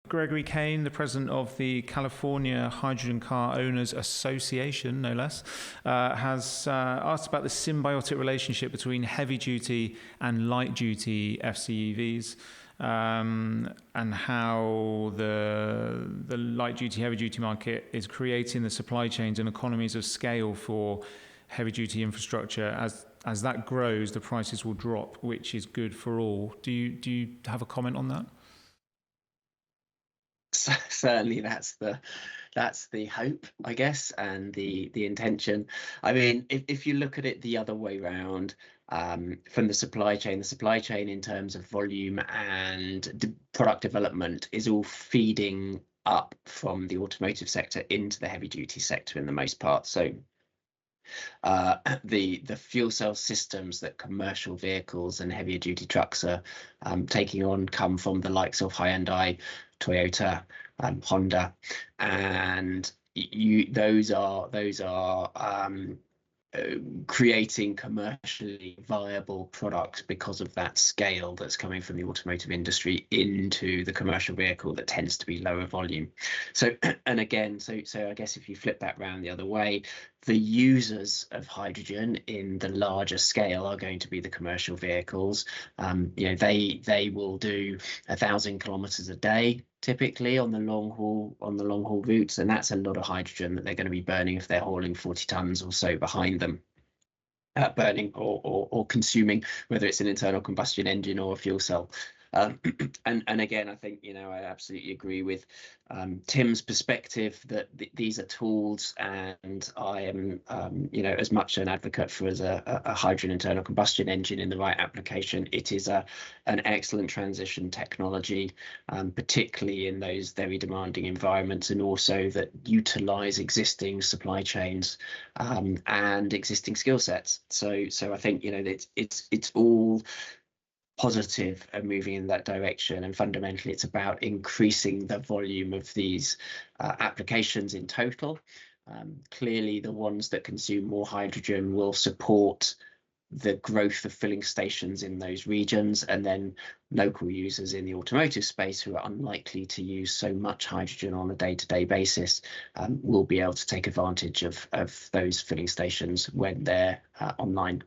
Gregory Kane, the president of the California Hydrogen Car Owners Association, no less, has asked about the symbiotic relationship between heavy-duty and light-duty FCEVs, and how the light-duty, heavy-duty market is creating the supply chains and economies of scale for heavy-duty infrastructure. As that grows, the prices will drop, which is good for all. Do you have a comment on that? Certainly, that's the hope, I guess, and the intention. I mean, if you look at it the other way round, from the supply chain in terms of volume and product development is all feeding up from the automotive sector into the heavy duty sector in the most part. So the fuel cell systems that commercial vehicles and heavier duty trucks are taking on come from the likes of Hyundai, Toyota, Honda, and those are creating commercially viable products because of that scale that's coming from the automotive industry into the commercial vehicle that tends to be lower volume. So and again, so I guess if you flip that round the other way, the users of hydrogen in the larger scale are going to be the commercial vehicles. They will do 1,000 kilometers a day typically on the long haul routes, and that's a lot of hydrogen that they're going to be burning if they're hauling 40 tons or so behind them, burning or consuming, whether it's an internal combustion engine or a fuel cell. And again, I think, I absolutely agree with Tim's perspective that these are tools, and I am, as much an advocate for as a hydrogen internal combustion engine in the right application. It is an excellent transition technology, particularly in those very demanding environments, and also that utilize existing supply chains and existing skill sets. So I think it's all positive and moving in that direction, and fundamentally it's about increasing the volume of these applications in total. Clearly the ones that consume more hydrogen will support the growth of filling stations in those regions, and then local users in the automotive space who are unlikely to use so much hydrogen on a day-to-day basis will be able to take advantage of those filling stations when they're online.